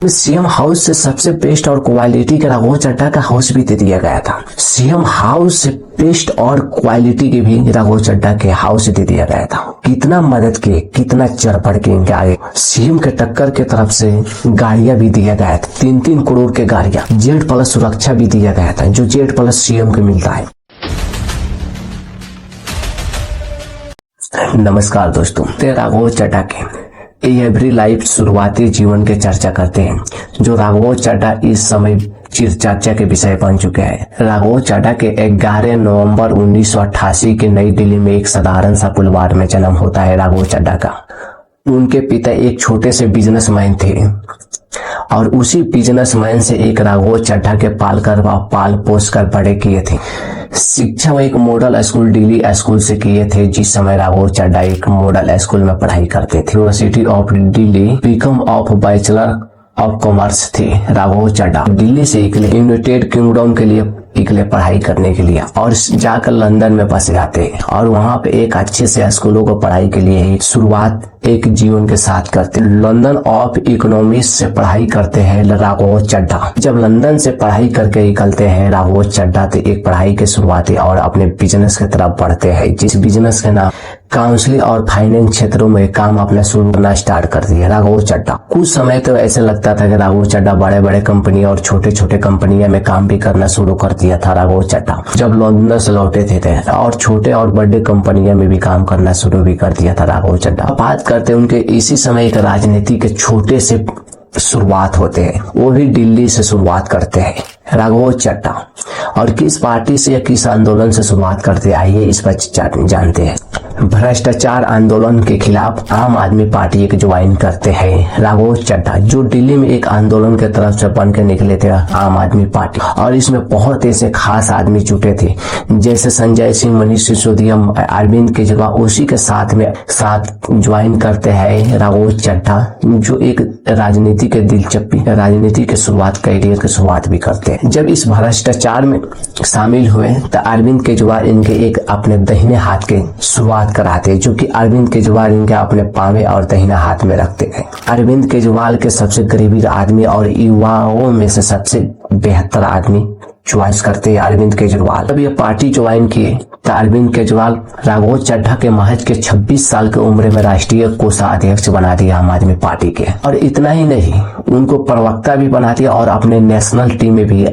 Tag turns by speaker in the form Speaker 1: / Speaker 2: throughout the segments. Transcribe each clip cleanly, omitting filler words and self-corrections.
Speaker 1: CM house से सबसे best और क्वालिटी का राघव चड्ढा का हाउस भी दे दिया गया था। सीएम हाउस से बेस्ट और क्वालिटी के भी राघव चड्ढा के हाउस दे दिया गया था। कितना मदद किए, कितना चरपड़ के इनके आगे। सीएम के टक्कर के तरफ से गाड़ियां भी दिया गया था, 3-3 करोड़ के गाड़ियां। Z+ सुरक्षा भी दिया गया था, जो Z+ सीएम को मिलता है। नमस्कार दोस्तों, राघव चड्ढा के एवरी लाइफ शुरुआती जीवन के चर्चा करते हैं, जो राघव चड्ढा इस समय चर्चा के विषय बन चुके हैं। राघव चड्ढा के 11 नवंबर 1988 के नई दिल्ली में एक साधारण सा परिवार में जन्म होता है राघव चड्ढा का। उनके पिता एक छोटे से बिजनेसमैन थे और उसी बिजनेसमैन से एक राघव चड्ढा के पाल पोस कर बड़े किए थे। शिक्षा वो एक मॉडल स्कूल दिल्ली स्कूल से किए थे, जिस समय राघव चड्ढा एक मॉडल स्कूल में पढ़ाई करते थे। University of Delhi BCom of bachelor of commerce थे राघव चड्ढा। दिल्ली से यूनाइटेड किंगडम के लिए पढ़ाई करने के लिए और जाकर लंदन में बस जाते हैं और वहां पे एक अच्छे से स्कूलों को पढ़ाई के लिए शुरुआत एक जीवन के साथ करते हैं। लंदन ऑफ इकोनॉमिक्स से पढ़ाई करते हैं राघव चड्ढा। जब लंदन से पढ़ाई करके निकलते हैं राघव चड्ढा तो एक पढ़ाई के शुरुआती और अपने बिजनेस की तरफ बढ़ते हैं, जिस बिजनेस के नाम काउंसलिंग और फाइनेंस क्षेत्रों में काम अपना शुरू करना स्टार्ट कर दिया राघव चड्ढा। कुछ समय तो ऐसे लगता था कि राघव चड्ढा बड़े बड़े कंपनी और छोटे छोटे कंपनियों में काम भी करना शुरू कर दिया था राघव चड्ढा। जब लंदन से लौटे थे और छोटे और बड़े कंपनियों में भी काम करना शुरू भी कर दिया था राघव चड्ढा। बात करते उनके इसी समय एक राजनीति के छोटे से शुरुआत होते हैं, वो भी दिल्ली से शुरुआत करते हैं राघव चड्ढा। और किस पार्टी से या किस आंदोलन से शुरुआत करते आइए इस पर जानते हैं। भ्रष्टाचार आंदोलन के खिलाफ आम आदमी पार्टी एक ज्वाइन करते हैं राघव चड्ढा, जो दिल्ली में एक आंदोलन के तरफ से बन के निकले थे आम आदमी पार्टी। और इसमें बहुत ऐसे खास आदमी जुटे थे, जैसे संजय सिंह, मनीष सिसोदिया, अरविंद केजरीवाल। उसी के साथ ज्वाइन करते हैं राघव चड्ढा, जो एक राजनीति के शुरुआत कैरियर की शुरुआत भी करते हैं। जब इस भ्रष्टाचार में शामिल हुए तो अरविंद केजरीवाल इनके एक अपने दाहिने हाथ के शुरुआत कराते, जो कि अरविंद केजरीवाल इनके अपने पावे और दाहिना हाथ में रखते हैं। अरविंद केजरीवाल के सबसे गरीबी आदमी और युवाओं में से सबसे बेहतर आदमी चॉइस करते हैं अरविंद केजरीवाल। जब ये पार्टी ज्वाइन किए तो अरविंद केजरीवाल राघव चड्ढा के महज के 26 साल की उम्र में राष्ट्रीय कोषाध्यक्ष बना दिया आम आदमी पार्टी के। और इतना ही नहीं, उनको प्रवक्ता भी बना दिया और अपने नेशनल टीम में भी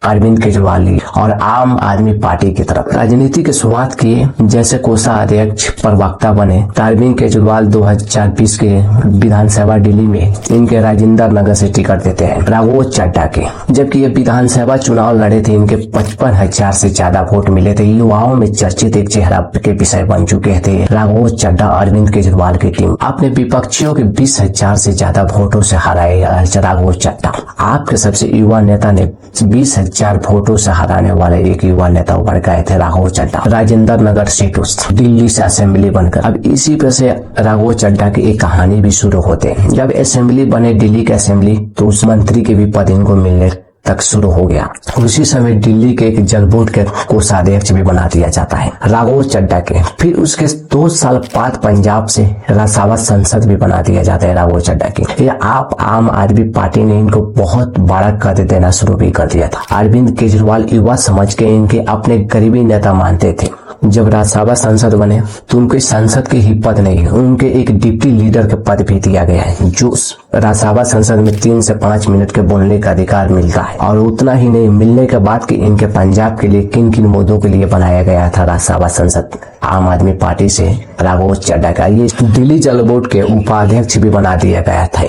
Speaker 1: अरविंद केजरीवाल ली और आम आदमी पार्टी की तरफ राजनीति की शुरुआत किए। जैसे कोषाध्यक्ष प्रवक्ता बने तो अरविंद केजरीवाल 2020 के विधानसभा दिल्ली में इनके राजेंद्र नगर से टिकट देते हैं राघव चड्ढा के। जबकि ये विधानसभा चुनाव लड़े थे, इनके 55,000 से ज्यादा वोट मिले थे। युवाओं में चर्चित एक चेहरा के विषय बन चुके थे राघव चड्ढा। अरविंद केजरीवाल की टीम अपने विपक्षियों के 20,000 से ज्यादा वोटों से हराए राघव चड्ढा। आपके सबसे युवा नेता ने 20,000 वोटों से हराने वाले एक युवा नेता उभर गए थे राघव चड्ढा, राजेंद्र नगर सीट दिल्ली से असेंबली बनकर। अब इसी पर से राघव चड्ढा की एक कहानी भी शुरू होते हैं। जब असेंबली बने दिल्ली के असेंबली, तो उस मंत्री के भी पद इनको मिलने तक शुरू हो गया। उसी समय दिल्ली के एक जल बोर्ड के कोषाध्यक्ष भी बना दिया जाता है राघव चड्ढा के। फिर उसके 2 साल बाद पंजाब से राज्यसभा सांसद भी बना दिया जाता है राघव चड्ढा के। ये आम आदमी पार्टी ने इनको बहुत बड़ा कद देना शुरू भी कर दिया था। अरविंद केजरीवाल युवा समझ के इनके अपने गरीबी नेता मानते थे। जब राज्यसभा सांसद बने तो उनके सांसद के ही पद नहीं, उनके एक डिप्टी लीडर के पद भी दिया गया है, जो राज्यसभा संसद में 3 से 5 मिनट के बोलने का अधिकार मिलता है। और उतना ही नहीं, मिलने के बाद कि इनके पंजाब के लिए किन किन मुद्दों के लिए बनाया गया था राज्यसभा संसद आम आदमी पार्टी से राघव चड्ढा का। ये दिल्ली जल बोर्ड के उपाध्यक्ष भी बना दिया गया था।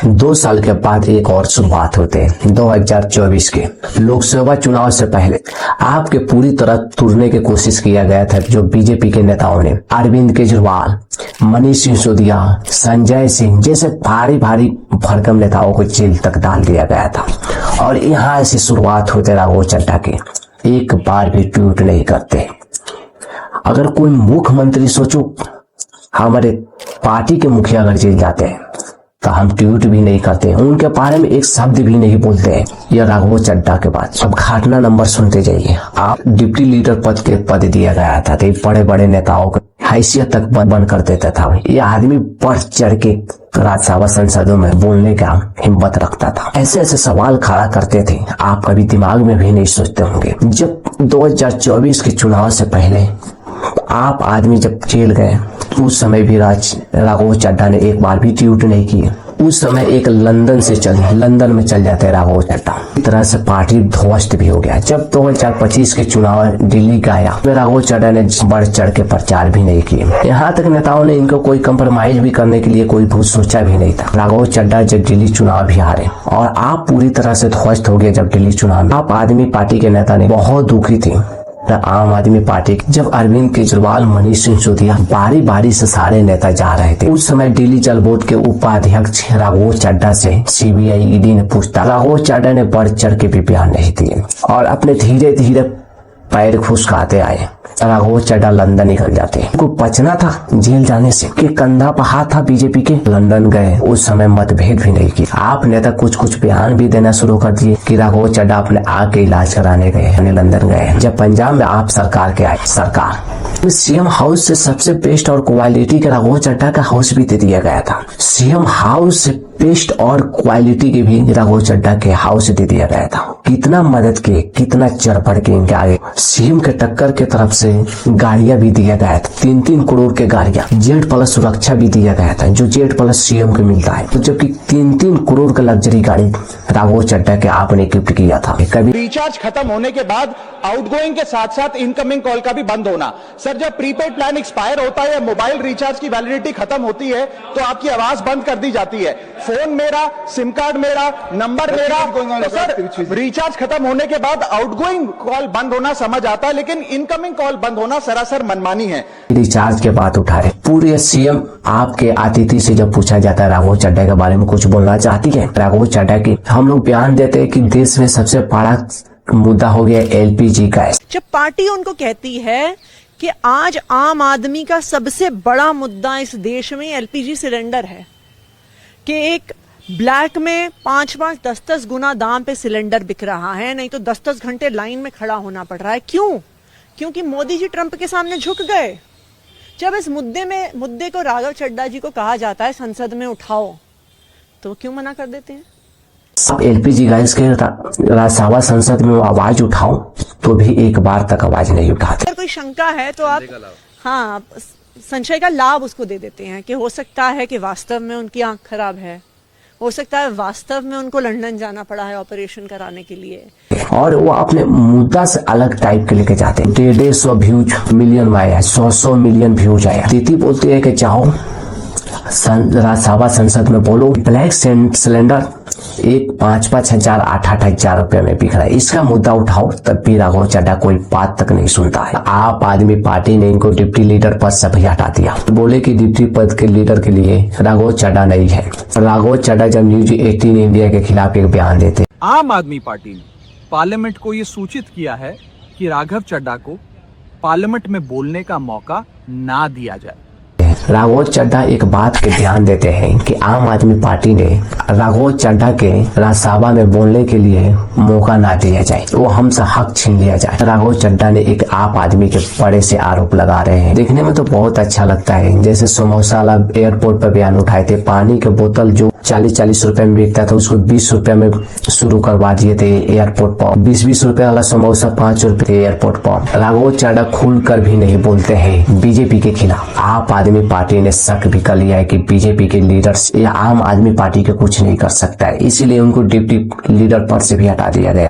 Speaker 1: 2 साल के बाद एक और शुरुआत होते हैं 2024 के लोकसभा चुनाव से पहले। आपके पूरी तरह तुरने की कोशिश किया गया था, जो बीजेपी के नेताओं ने अरविंद केजरीवाल, मनीष सिसोदिया, संजय सिंह जैसे भारी भरकम नेताओं को जेल तक डाल दिया गया था। और यहाँ से शुरुआत होते राघव चड्ढा के, एक बार भी ट्वीट नहीं करते। अगर कोई मुख्यमंत्री, सोचो हमारे पार्टी के मुखिया अगर जेल जाते हैं तो हम ट्वीट भी नहीं करते, उनके बारे में एक शब्द भी नहीं बोलते हैं। यह राघव चड्ढा के बाद अब घटना नंबर सुनते जाइए। आप डिप्टी लीडर पद दिया गया था, बड़े बड़े नेताओं को हैसियत तक बंद कर देता था। ये आदमी बढ़ चढ़ के राज्यसभा संसदों में बोलने का हिम्मत रखता था, ऐसे ऐसे सवाल खड़ा करते थे आप कभी दिमाग में भी नहीं सोचते होंगे। जब 2024 के चुनाव से पहले आप आदमी जब जेल गए उस समय भी राघव चड्ढा ने एक बार भी ट्वीट नहीं किए। उस समय एक लंदन में चल जाते राघव चड्ढा, इस तरह से पार्टी ध्वस्त भी हो गया। जब 2025 के चुनाव दिल्ली का आया तो राघव चड्ढा ने बढ़ चढ़ के प्रचार भी नहीं किए। यहाँ तक नेताओं ने इनको कोई कंप्रोमाइज भी करने के लिए कोई भूत सोचा भी नहीं था। राघव चड्ढा जब दिल्ली चुनाव भी हारे और आप पूरी तरह से ध्वस्त हो गए जब दिल्ली चुनाव में। आप आदमी पार्टी के नेता ने बहुत दुखी थे। आम आदमी पार्टी जब अरविंद केजरीवाल, मनीष सिसोदिया बारी बारी से सारे नेता जा रहे थे, उस समय दिल्ली जल बोर्ड के उपाध्यक्ष राघव चड्ढा से सीबीआई ईडी ने पूछता, राघव चड्ढा ने बढ़ चढ़ के भी बयान नहीं दिए और अपने धीरे धीरे पैर फुसकाते आए। राघव चड्ढा लंदन निकल जाते, उनको बचना था जेल जाने से कि कंधा पर हाथ था बीजेपी के। लंदन गए, उस समय मतभेद भी नहीं किया। आप नेता कुछ बयान भी देना शुरू कर दिए कि राघव चड्ढा अपने आके इलाज कराने गए, लंदन गए। जब पंजाब में आप सरकार के आए, सरकार सीएम हाउस से सबसे बेस्ट और क्वालिटी के राघव चड्ढा का हाउस भी दे दिया गया था। सीएम हाउस से बेस्ट और क्वालिटी के भी राघव चड्ढा के हाउस दे दिया गया था। कितना मदद किए, कितना चरपड़ के इनके आगे। सीएम के टक्कर के तरफ से गाड़ियां भी दिया गया था, 3-3 करोड़ के गाड़ियां। Z+ सुरक्षा भी दिया गया था जो Z+ सीएम को मिलता है, तो जबकि 3-3 करोड़ का लग्जरी गाड़ी राघव चड्ढा के आपने गिफ्ट किया था। कभी
Speaker 2: रिचार्ज खत्म होने के बाद आउटगोइंग के साथ साथ इनकमिंग कॉल का भी बंद होना। सर, जब प्रीपेड प्लान एक्सपायर होता है या मोबाइल रिचार्ज की वैलिडिटी खत्म होती है तो आपकी आवाज बंद कर दी जाती है। फोन मेरा, सिम कार्ड मेरा, नंबर मेरा। तो सर, रिचार्ज खत्म होने के बाद आउटगोइंग कॉल बंद होना समझ आता है, लेकिन इनकमिंग कॉल बंद होना सरासर मनमानी है।
Speaker 1: रिचार्ज के बात उठाए पूरे सीएम आपके अतिथि से जब पूछा जाता है राघव चड्ढा के बारे में कुछ बोलना चाहती है, राघव चड्ढा की हम लोग बयान देते हैं कि देश में सबसे बड़ा मुद्दा हो गया LPG गैस।
Speaker 3: जब पार्टी उनको कहती है कि आज आम आदमी का सबसे बड़ा मुद्दा इस देश में LPG सिलेंडर है, कि एक ब्लैक में 5-5, 10-10 गुना दाम पे सिलेंडर बिक रहा है, नहीं तो 10-10 घंटे लाइन में खड़ा होना पड़ रहा है। क्यों? क्योंकि मोदी जी ट्रंप के सामने झुक गए। जब इस मुद्दे को राघव चड्ढा जी को कहा जाता है संसद में उठाओ, तो क्यों मना कर देते हैं?
Speaker 1: आप LPG गैस के राज्यसभा संसद में आवाज उठाओ तो भी एक बार तक आवाज नहीं उठाते।
Speaker 3: अगर कोई शंका है तो आप संशय का लाभ उसको दे देते हैं कि हो सकता है कि वास्तव में उनकी आंख खराब है, हो सकता है वास्तव में उनको लंदन जाना पड़ा है ऑपरेशन कराने के लिए,
Speaker 1: और वो अपने मुद्दा से अलग टाइप के लेके जाते हैं। 150 व्यूज मिलियन में आया, 100 मिलियन व्यूज आया। दीदी बोलती है कि जाओ राज्यसभा संसद में बोलो ब्लैक सिलेंडर एक 5-5 हजार 8-8 हजार रुपए में बिक रहा है, इसका मुद्दा उठाओ, तब भी राघव चड्ढा कोई बात तक नहीं सुनता है। आप आदमी पार्टी ने इनको डिप्टी लीडर पद से भी हटा दिया, बोले कि डिप्टी पद के लीडर के लिए राघव चड्ढा नहीं है। राघव चड्ढा जब न्यूज 18 इंडिया के खिलाफ एक बयान देते,
Speaker 4: आम आदमी पार्टी ने पार्लियामेंट को ये सूचित किया है कि राघव चड्ढा को पार्लियामेंट में बोलने का मौका ना दिया जाए।
Speaker 1: राघव चड्ढा एक बात के ध्यान देते हैं कि आम आदमी पार्टी ने राघव चड्ढा के राज्यसभा में बोलने के लिए मौका ना दिया जाए, वो हमसे हक छीन लिया जाए। राघव चड्ढा ने एक आप आदमी के बड़े से आरोप लगा रहे हैं। देखने में तो बहुत अच्छा लगता है, जैसे समोसा वाला एयरपोर्ट पर बयान उठाए थे, पानी के बोतल जो 40-40 रुपए में बिकता था उसको 20 रुपए में शुरू करवा दिए थे एयरपोर्ट पर। 20-20 रुपए वाला समोसा 5 रुपए एयरपोर्ट पर। राघव चड्ढा खुल कर भी नहीं बोलते हैं बीजेपी के खिलाफ। आप आदमी पार्टी ने शक भी कर लिया है कि बीजेपी के लीडर्स या आम आदमी पार्टी के कुछ नहीं कर सकता है, इसीलिए उनको डिप्टी लीडर पद से भी हटा दिया गया।